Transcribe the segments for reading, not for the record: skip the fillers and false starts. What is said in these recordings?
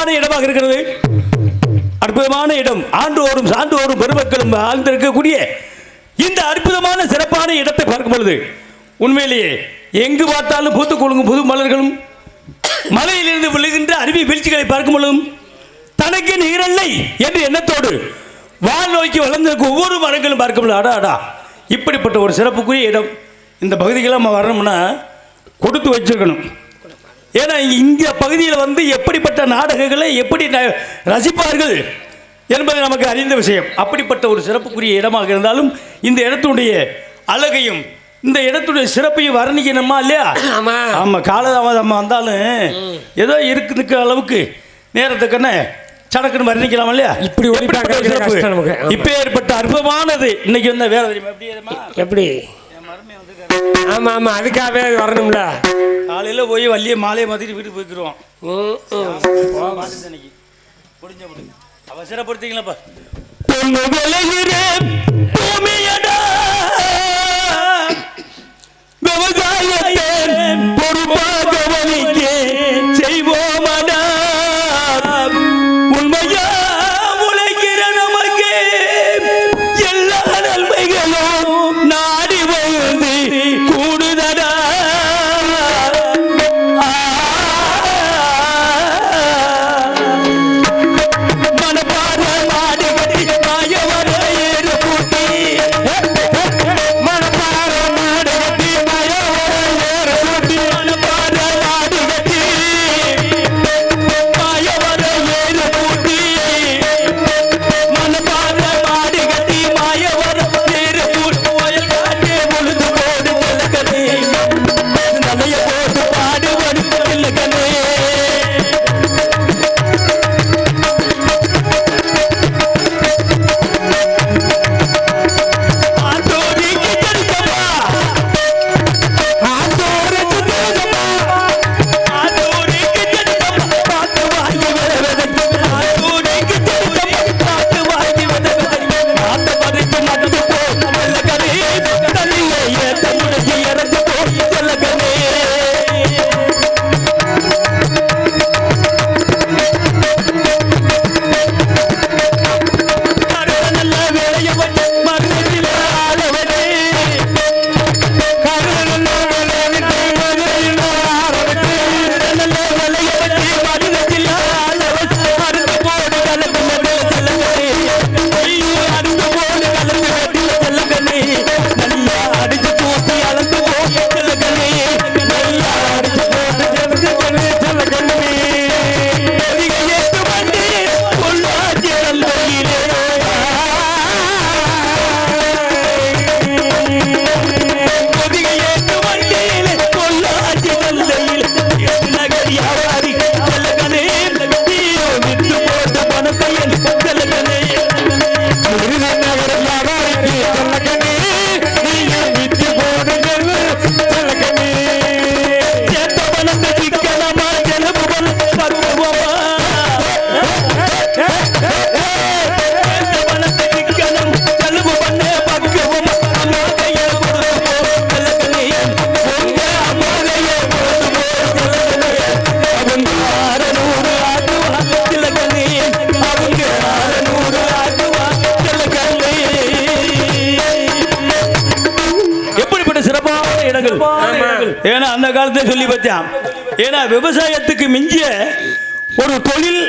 சிறப்பான இடமாக இருக்கிறது. அற்புதமான இடம். ஆண்டோரும் சான்றோரும் பெருமக்களும் ஆழ்ந்திருக்கக்கூடிய இந்த அற்புதமான சிறப்பான இடத்தை பார்க்கும் பொழுது உண்மையிலேயே எங்கு பார்த்தாலும் பூத்து கொள்ளும் புது மலர்களும் மலையிலிருந்து விழுகின்ற அருவி வீழ்ச்சிகளை பார்க்கும் பொழுதும் தனக்கு நிகரில்லை என்று எண்ணத்தோடு வால் நோக்கி வளர்ந்திருக்கும் ஒவ்வொரு மரங்களும் பார்க்கும் பொழுது அடா இப்படிப்பட்ட ஒரு சிறப்புக்குரிய இடம். இந்த பகுதிக்கெல்லாம் நம்ம வரணும்னா கொடுத்து வச்சிருக்கணும். ஏன்னா இந்த பகுதியில் வந்து எப்படிப்பட்ட நாடகங்களை எப்படி ரசிப்பார்கள் என்பது நமக்கு அறிந்த விஷயம். அப்படிப்பட்ட ஒரு சிறப்புக்குரிய இடமாக இருந்தாலும் இந்த இடத்துடைய அழகையும் இந்த இடத்துடைய சிறப்பையும் வர்ணிக்கணுமா இல்லையா? ஆமாம், காலதாமதம் வந்தாலும் ஏதோ இருக்குதுக்கு அளவுக்கு நேரத்துக்குன்னு சடக்குன்னு வர்ணிக்கலாம் இல்லையா? இப்படி இப்போ ஏற்பட்ட அற்புதமானது இன்னைக்கு வந்து வேற தெரியுமா? எப்படி ஆமாம் ஆமாம், அதுக்காகவே வரணும்ல. காலையில் போய் வள்ளிய மாலையை மாதிரி வீட்டுக்கு போய்க்கிடுவோம். முடிஞ்ச அவசரப்படுத்திங்களாப்பா. விவசாயத்தின் பொறுப்பாக வலிக்க செய்வோமடா. உண்மையா உழைக்கிற நமக்கு எல்லா நன்மைகளும் நாடி வந்து கூடுதடா. மனப்பாட மாடு கட்டி மாயவர ஏறு கூட்டி மனப்பாட மாடு கட்டி மாயவர ஏறு கூட்டி மனப்பாட மாடு கட்டி மாயவர ஏறு கூட்டி மனப்பாட மாடு கட்டி மாயவர ஏறு கூட்டி வயல் காட்டே பொழுது போடு கலக்கனே நலைய போட்டு பாடு வடிப்பு கலக்கனே. ஏன்னா அந்த காலத்தை சொல்லி பார்த்தான். ஏன்னா விவசாயத்துக்கு மிஞ்சிய ஒரு தொழில்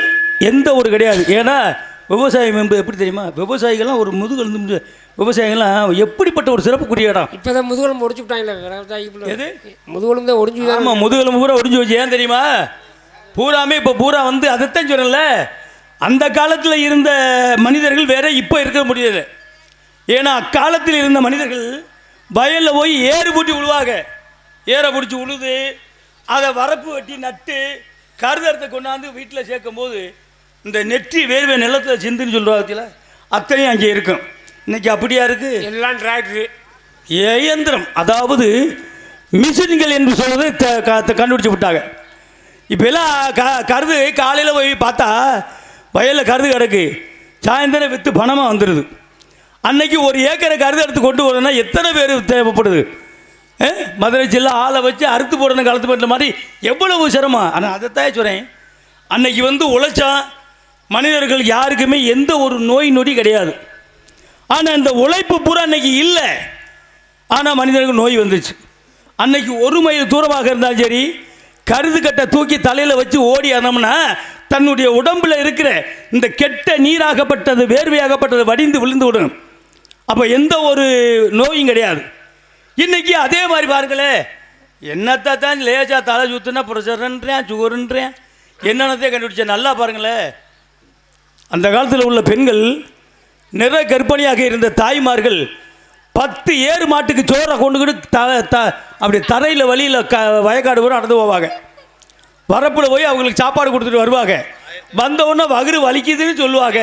எந்த ஒரு கிடையாது. ஏன்னா விவசாயம் என்பது எப்படி தெரியுமா? விவசாயிகள்லாம் ஒரு முதுகெலும்பு. விவசாயிகள்லாம் எப்படிப்பட்ட ஒரு சிறப்புக்குரிய இடம். இப்போ தான் முதுகெலும்பு ஒடிச்சு விட்டாங்களே. எது முதுகெலும்பு தான் ஒடிஞ்சு? ஆமாம், முதுகெலும்பு பூரா ஒடிஞ்சு வச்சு. ஏன் தெரியுமா? பூராமே இப்போ பூரா வந்து அதைத்தான் சொல்லல. அந்த காலத்தில் இருந்த மனிதர்கள் வேற இப்போ இருக்க முடியாது. ஏன்னா அக்காலத்தில் இருந்த மனிதர்கள் வயலில் போய் ஏறு பூட்டி விழுவாங்க. ஏரை பிடிச்சி உழுது அதை வரப்பு வெட்டி நட்டு கருதரத்தை கொண்டாந்து வீட்டில் சேர்க்கும் போது இந்த நெற்றி வேர்வை நிலத்தில் சிந்துன்னு சொல்கிறாங்க. அத்தனையும் அங்கே இருக்கும். இன்னைக்கு அப்படியா இருக்குது? எல்லாம் டிராக்டரு இயந்திரம், அதாவது மிஷின்கள் என்று சொல்வது கண்டுபிடிச்சி விட்டாங்க. இப்போ எல்லாம் கருது காலையில் போய் பார்த்தா வயலில் கருது கிடக்கு, சாயந்தரம் விற்று பணமாக வந்துடுது. அன்னைக்கு ஒரு ஏக்கரை கருது எடுத்து கொண்டு வரணும்னா எத்தனை பேர் தேவைப்படுது? மதுரை ஜில்லா ஆளை வச்சு அறுத்து போடணும், கலத்து போட்ட மாதிரி எவ்வளவு சிரமம். ஆனால் அதைத்தான் சொல்கிறேன், அன்னைக்கு வந்து உழைச்சா மனிதர்கள் யாருக்குமே எந்த ஒரு நோய் நொடி கிடையாது. ஆனால் இந்த உழைப்பு பூரா அன்னைக்கு இல்லை. ஆனால் மனிதர்களுக்கு நோய் வந்துச்சு. அன்னைக்கு 1 மைல் தூரமாக இருந்தாலும் சரி, கருது கட்டை தூக்கி தலையில் வச்சு ஓடி ஆனோம்னா தன்னுடைய உடம்புல இருக்கிற இந்த கெட்ட நீராகப்பட்டது, வேர்வையாகப்பட்டது வடிந்து விழுந்து விடணும். அப்போ எந்த ஒரு நோயும் கிடையாது. இன்றைக்கி அதே மாதிரி பாருங்களே, என்னத்தை தான் லேசாக தலை சுற்றுனா ப்ரெஷர்ன்றேன், சுகருன்றேன், என்னென்னத்தையும் கண்டுபிடிச்சேன். நல்லா பாருங்களேன், அந்த காலத்தில் உள்ள பெண்கள் நிற கர்ப்பிணியாக இருந்த தாய்மார்கள் 10 ஏறு மாட்டுக்கு சோறை கொண்டுக்கிட்டு அப்படி தரையில் வழியில் வயக்காடு வரும் நடந்து போவாங்க. வரப்பில் போய் அவங்களுக்கு சாப்பாடு கொடுத்துட்டு வருவாங்க. வந்தவுடனே வகுறு வலிக்குதுன்னு சொல்லுவாங்க.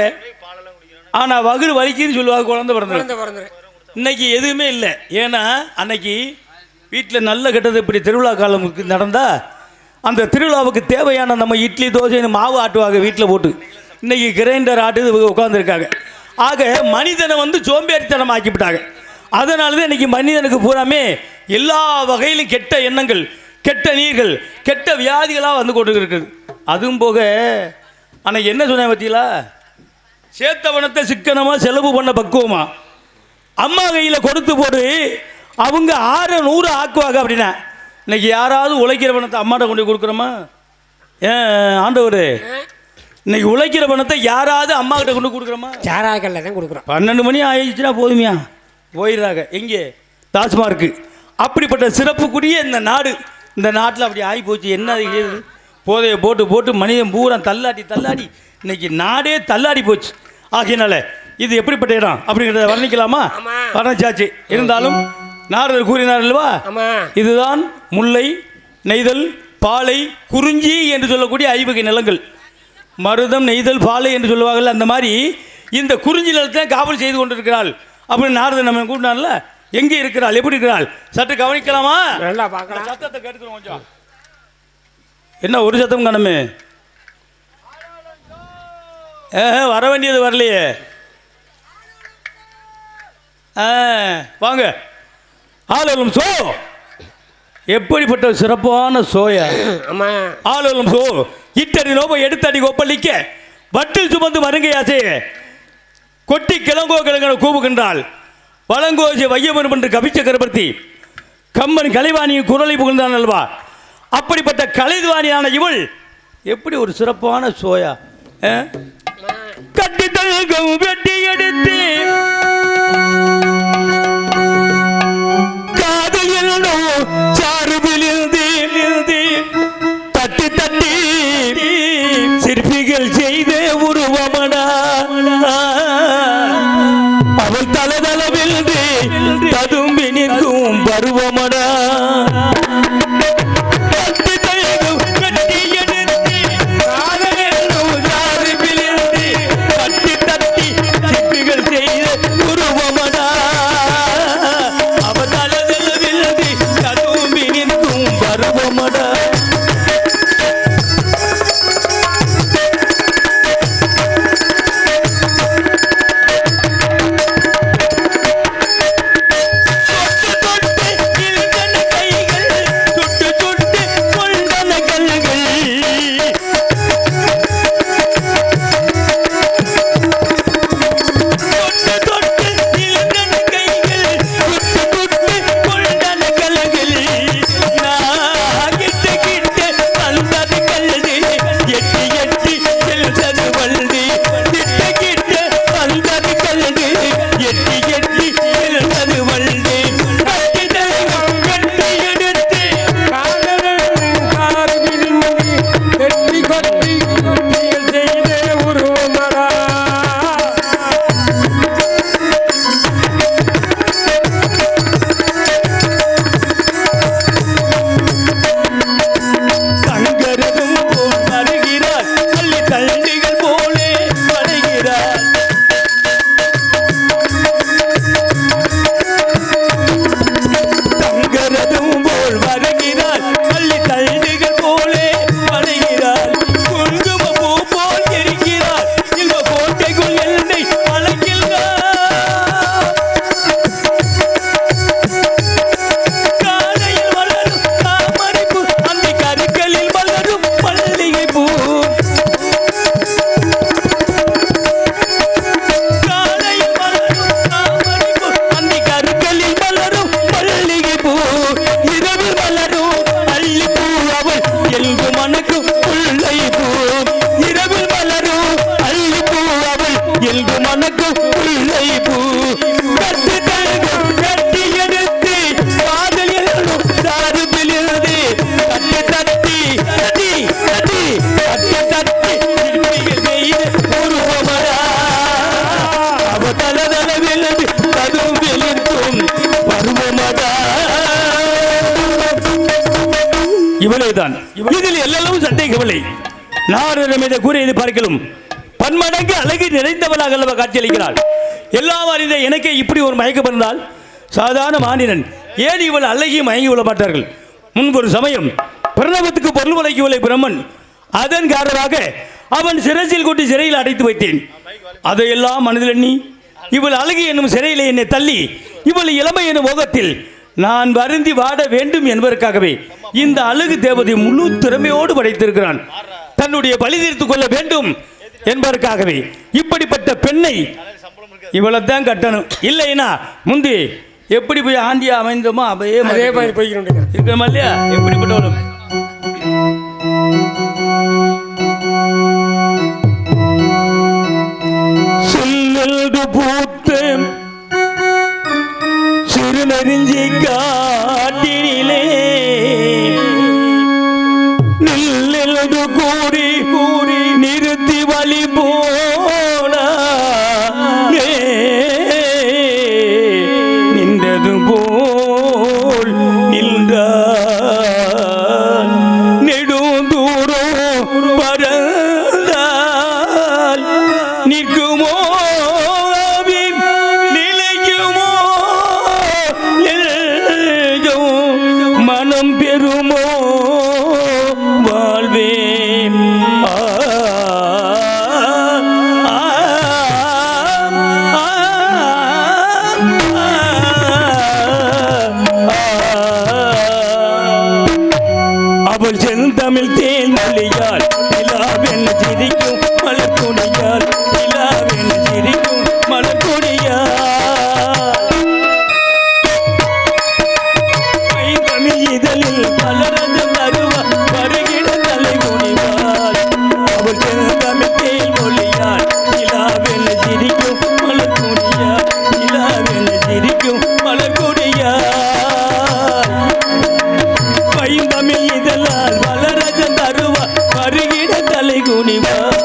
ஆனால் வகுறு வலிக்குதுன்னு சொல்லுவாங்க குழந்தை பிறந்து. இன்னைக்கு எதுவுமே இல்லை. ஏன்னா அன்னைக்கு வீட்டில் நல்ல கெட்டது இப்படி திருவிழா காலமுக்கு நடந்தால் அந்த திருவிழாவுக்கு தேவையான நம்ம இட்லி தோசைன்னு மாவு ஆட்டுவாங்க வீட்டில் போட்டு. இன்றைக்கி கிரைண்டர் ஆட்டு உட்காந்துருக்காங்க. ஆக மனிதனை வந்து சோம்பேறித்தனம் ஆக்கிவிட்டாங்க. அதனால தான் இன்றைக்கி மனிதனுக்கு பூராமே எல்லா வகையிலும் கெட்ட எண்ணங்கள், கெட்ட நீர்கள், கெட்ட வியாதிகளாக வந்து கொண்டு இருக்குது. அதுவும் போக அன்னைக்கு என்ன சொன்னேன் பார்த்தீங்களா, சேத்தவனத்தை சிக்கனமாக செலவு பண்ண பக்குவமா அம்மா கையில் கொடுத்து போட்டு அவங்க 600 ஆக்குவாங்க. அப்படின்னா இன்னைக்கு யாராவது உழைக்கிற பணத்தை அம்மாட்ட கொண்டு கொடுக்குறோமா? ஏன் ஆண்டவர், இன்னைக்கு உழைக்கிற பணத்தை யாராவது அம்மா கிட்ட கொண்டு கொடுக்குறோமா? சாராக்கல்ல தான் கொடுக்குறோம். 12 மணி ஆயிடுச்சுன்னா போதுமையா போயிடுறாங்க. எங்கே? டாஸ்மார்க்கு. அப்படிப்பட்ட சிறப்புக்குரிய இந்த நாடு, இந்த நாட்டில் அப்படி ஆகி போச்சு. என்ன போதையை போட்டு போட்டு மனிதன் பூரா தள்ளாடி தள்ளாடி இன்னைக்கு நாடே தள்ளாடி போச்சு. ஆகையினால இது எப்படிப்பட்ட இடம் அப்படிங்கிறத வர்ணிக்கலாமா? வர்ணிச்சாச்சு. இருந்தாலும் நாரதர் கூறினார் அல்லவா, இதுதான் முல்லை, நெய்தல், பாலை, குறிஞ்சி என்று சொல்லக்கூடிய 5 வகை நிலங்கள். மருதம், நெய்தல், பாலை என்று சொல்லுவாங்கள்ல, அந்த மாதிரி இந்த குறிஞ்சி நிலத்தை காவல் செய்து கொண்டிருக்கிறாள் அப்படின்னு நாரதர் நம்ம கூப்பிட்டான்ல. எங்கே இருக்கிறாள், எப்படி இருக்கிறாள் சற்று கவனிக்கலாமா? நல்லா பார்க்கலாம். சத்தத்தை கேட்டுக்கிறோம் கொஞ்சம். என்ன ஒரு சத்தம் காணுமே? வர வேண்டியது வரலையே. வாங்க. ஆலோலம் சோ, எப்படிப்பட்ட சிறப்பான சோயா. ஆலோலம் சோ, இட்டடி நோப எடுத்தடி கொப்பளிக்க வட்டில் சுமந்து மருங்கையாசே கொட்டி கிளங்கோ கிழங்கன கூவுகின்றாள். வளங்கோசி வையமன் என்று கவிச்ச கருபர்த்தி கம்பன் கலைவாணியின் குரலை புகழ்ந்தான் அல்வா. அப்படிப்பட்ட கலைவாணியான இவள் எப்படி ஒரு சிறப்பான சோயா. கட்டி தழுகும் வெட்டி எடுத்து காதல் சார்பிலிருந்து தட்டி தட்டி சிற்பிகள் செய்த உருவமனா அவள் தலதளவில் ததும்பி நிற்கும் பருவமனா. மணக்கும் முல்லை பூ கட்டு தங்கம் கட்டி எடுத்து காதல் எழுதும் சாருபிலிருந்து தட்டி தட்டி தட்டி தட்டி தட்டி தட்டி சிற்பிகள் செய்த உருவமடா அவ தலதளவில் அதுவும் வெளிர்த்தும் பருவமடா. இவளேதான் இதில் எல்லளவும் சட்டை கவலை நாரதம் இதை கூறியது பார்க்கலும் பன்மடங்கு அழகு நிறைந்தவளாக அல்லவா காட்சியளிக்கிறாள். எல்லாம் அறிந்த எனக்கே இப்படி ஒரு மயக்கம் இருந்தால் சாதாரண மாநிலன் ஏன் இவள் அழகிய மயங்கி விட மாட்டார்கள். முன்பொரு சமயம் பிரணவத்துக்கு பொருள் உழைக்கவில்லை பிரம்மன். அதன் காரணமாக அவன் சிரசில் கொண்டு சிறையில் அடைத்து வைத்தேன். அதையெல்லாம் மனதில் எண்ணி இவள் அழகு என்னும் சிறையிலே என்னை தள்ளி இவள் இளமை என்னும் மோகத்தில் நான் வருந்தி வாட வேண்டும் என்பதற்காகவே இந்த அழகு தேவதை முழு திறமையோடு படைத்திருக்கிறான். தன்னுடைய பழி தீர்த்துக் கொள்ள வேண்டும் என்பதற்காகவே இப்படிப்பட்ட பெண்ணை இவளைத்தான் கட்டணும். இல்லைன்னா முந்தி எப்படி போய் ஆண்டியா அமைந்தோமோ அதே மாதிரி போய்க்கிறோம் இருக்கிறோமா இல்லையா? எப்படிப்பட்டவளும் சொல்லு பூத்து சிறுநறிஞ்சி காட்டினிலே நில்லெழுது கூறி கூறி நிறுத்தி வழி போனா நின்றது போல் நின்றால் நெடுந்தூரம் பறந்தால் நிற்குமோ மனம் பெறுமோ வாழ்வே. அவள் செந்தமிழ் தேன் மொழியால் நிலாவென சிரிக்கும் மலர்கொடியால் நிலாவென சிரிக்கும் மலர்கொடியால் இதழில் மலரந்த பருவா வருகிற தலை குனிவாள் அவள் செந்தமிழ் தேன் மொழியால் நிலாவென சிரிக்கும் மலர்கொடியால் நிலாவென சிரிக்கும் மலர்கொடியால் பைந்தமிழ் இதழால் மலரந்த பருவா வருகிற தலை குனிவாள்.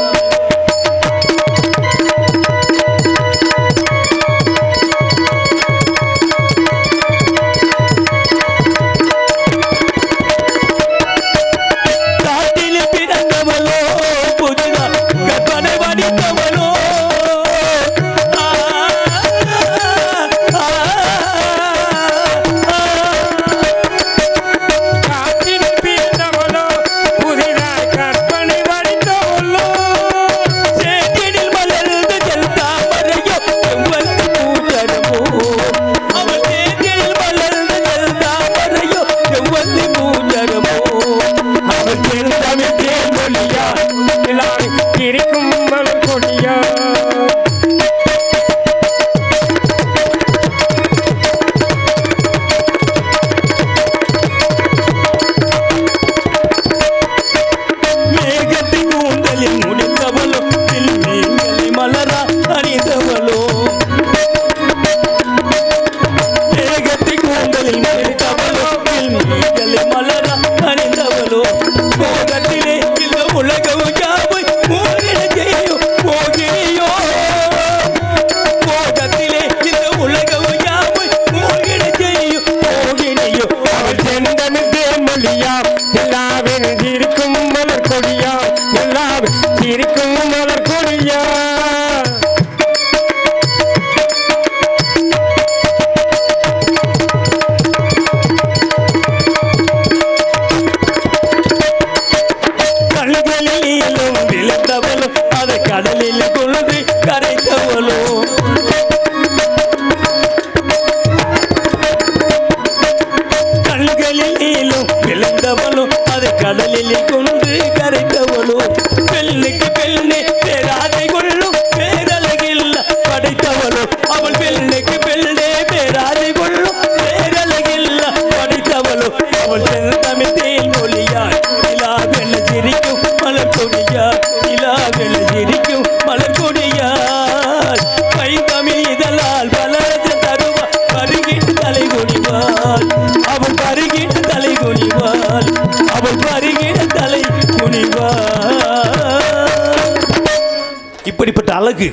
இப்படிப்பட்ட அழகு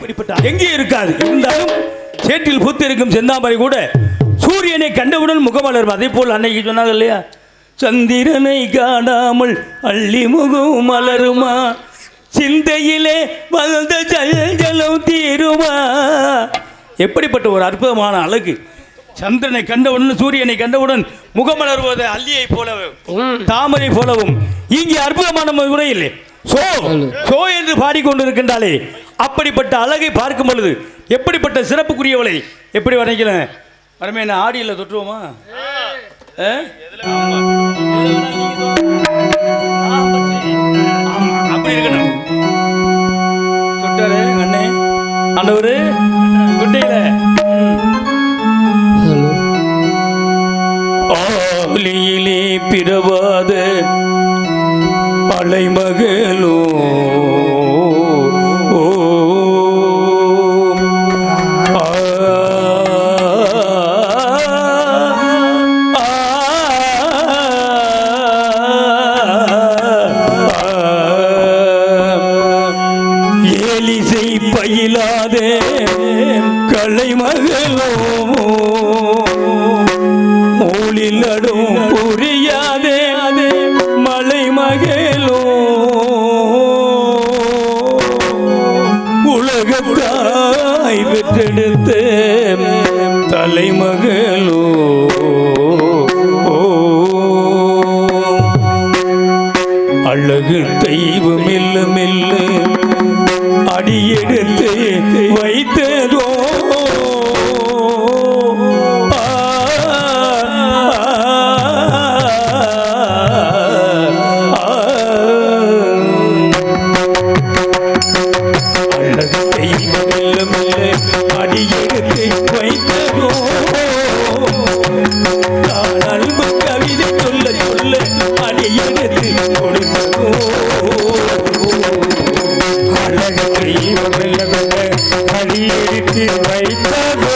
எங்கே இருக்காது. இருந்தாலும் சேற்றில் பூத்து இருக்கும் செந்தாமரை கூட சூரியனை கண்டவுடன் முகமலரும். அதே போல் அன்னைக்கு சொன்னாங்க இல்லையா, சந்திரனை காணாமல் அள்ளி முகம் மலருமா, சிந்தையிலே வந்த ஜலம் தீருமா. எப்படிப்பட்ட ஒரு அற்புதமான அழகு. சந்திரனை கண்டவுடன் சூரியனை கண்டவுடன் முகமலர்வது அல்லியை போலவும் தாமரை போலவும் இங்கே அற்புதமான முறையில் சோ சோ என்று பாடிக்கொண்டிருக்கின்றாலே, அப்படிப்பட்ட அழகை பார்க்கும் பொழுது எப்படிப்பட்ட சிறப்புக்குரியவளை எப்படி வணங்கினேன். வரமே என்ன ஆடியில் தொற்றுவோமா? அப்படி இருக்கணும். தொட்டாரு அண்ணே ஆண்டவரு குட்டையில ஆலியிலே பிறவாத அலைமகளோ ஏலிசை பயிலாத கலைமகளோ மூலிலடும் புரியாதே மலை மகளோ உலகத்தாய் பெற்றெடுத்த தலைமகளோ அழகு தெய்வம் மெல்ல மெல்ல அடியெடுத்து வைத்ததோ அழகு தெய்வம் மெல்ல மெல்ல அடியெடுத்து வைத்ததோ நான் அன்பு கவிதை சொல்ல சொல்ல அடியெடுத்து கொடுத்ததோ. அழகு தெய்வம் மெல்ல மெல்ல அடியெடுத்து வைத்ததோ.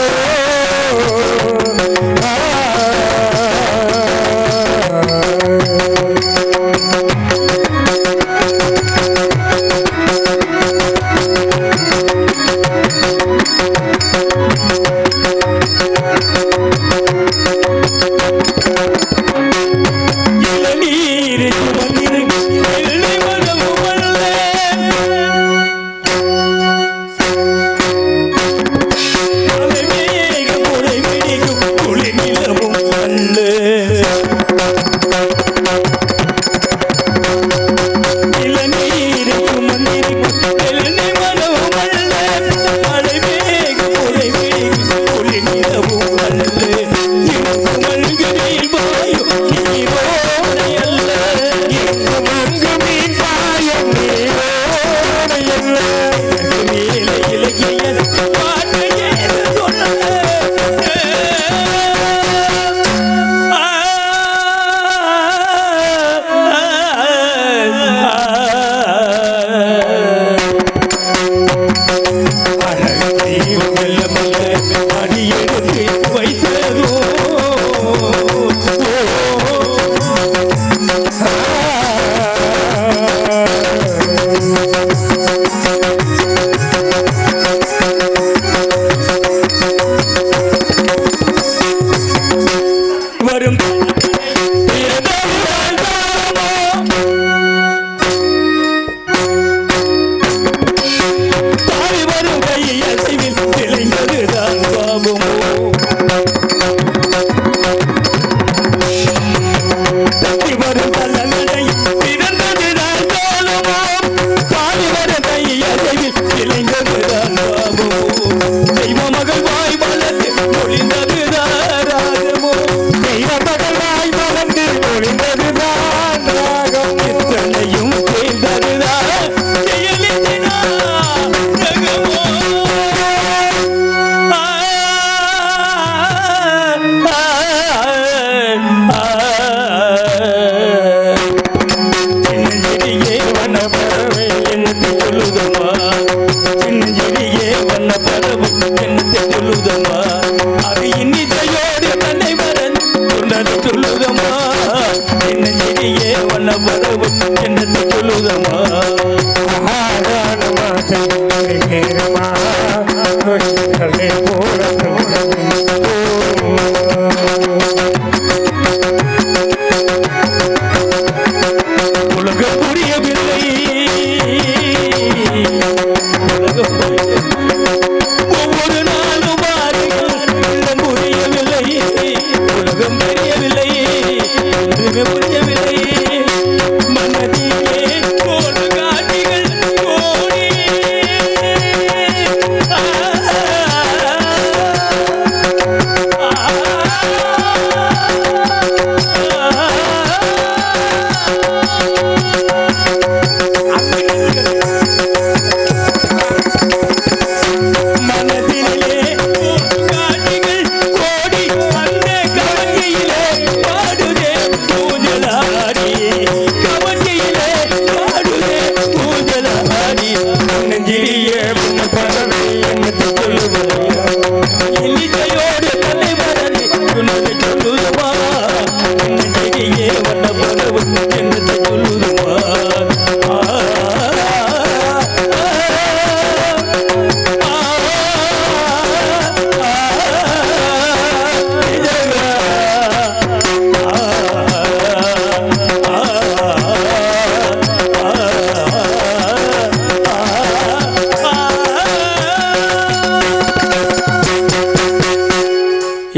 வண்ண வரவு என்ன சொல்லுதமா ஏறுமா நொடிகளே உலகம் புரியவில்லை ஒவ்வொரு நாளும் மாறும் புரியவில்லை உலகம் புரியவில்லை புரியவில்லை மனதிலே கோடு காட்சிகள் கோடி மனதிலே காட்சிகள் கோடி அந்த கவனியிலே பாடுதே ஊஞ்சலாடி கவனியிலே பாடுதே ஊஞ்சலாடி நெஞ்சிலே பறவை என்னத்தை சொல்லுவதையா இன்னிசையோடு தன்னை மறந்து உனக்கு சொல்லுதுமா நெஞ்சிலே வந்த பறவை என்னத்தை சொல்லுதுமா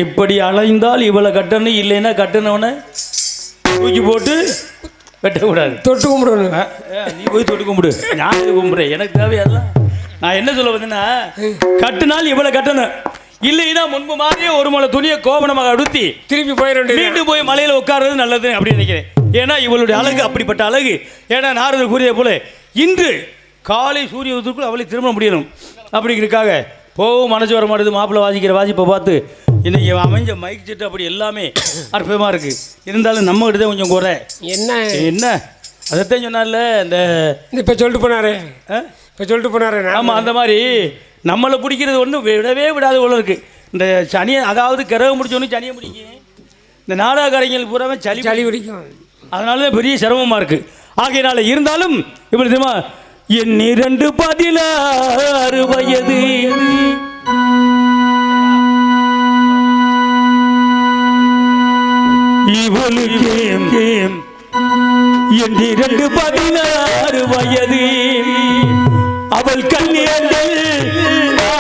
இப்படி அலைந்தால் இவளை கட்டணும் இல்லைன்னா கட்டணவனை தூக்கி போட்டு வெட்டக்கூடாது தொட்டு கும்பிடணும் நீ போய் தொட்டு கும்பிடு நான் இது கும்பிட்றேன் எனக்கு தேவையெல்லாம் நான் என்ன சொல்ல வந்தேன்னா கட்டுனால் இவளை கட்டணும் இல்லைன்னா முன்பு மாதிரியே ஒரு முளை துணியை கோபனமாக அடுத்தி திருப்பி போயிட மீண்டும் போய் மலையில் உட்கார்றது நல்லது அப்படின்னு நினைக்கிறேன். ஏன்னா இவளுடைய அழகு அப்படிப்பட்ட அழகு. ஏன்னா நாரதர் கூறிய போல இன்று காலை சூரிய உதயத்துக்குள் அவளை திரும்ப முடியணும் அப்படிங்கிறதுக்காக போகும் மனசு வர மாட்டேது. மாப்பிள்ளை வாசிக்கிற வாசிப்பை பார்த்து இன்னைக்கு அமைஞ்ச மைக் செட்டு அப்படி எல்லாமே அற்புதமாக இருக்குது. இருந்தாலும் நம்ம கிட்ட தான் கொஞ்சம் குறை. என்ன அதைத்தான் சொன்னால இந்த இப்போ சொல்லிட்டு போனாரு ஆமாம் அந்த மாதிரி நம்மளை பிடிக்கிறது ஒன்றும் விடவே விடாத போல இருக்குது. இந்த சனியை அதாவது கிரகம் முடிச்சோன்னு சனியை பிடிக்கும். இந்த நாடக கலைஞர்கள் பூராமே சளி பிடிக்கும். அதனால தான் பெரிய சிரமமாக இருக்குது. ஆகையினால இருந்தாலும் இப்படி தெரியுமா என் 2 வயது இவளுக்கு என் 16 வயது அவள் கண்ணியங்கள்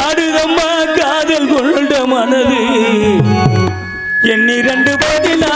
ஆடுதம்மா காதல் கொண்ட மனது என் 16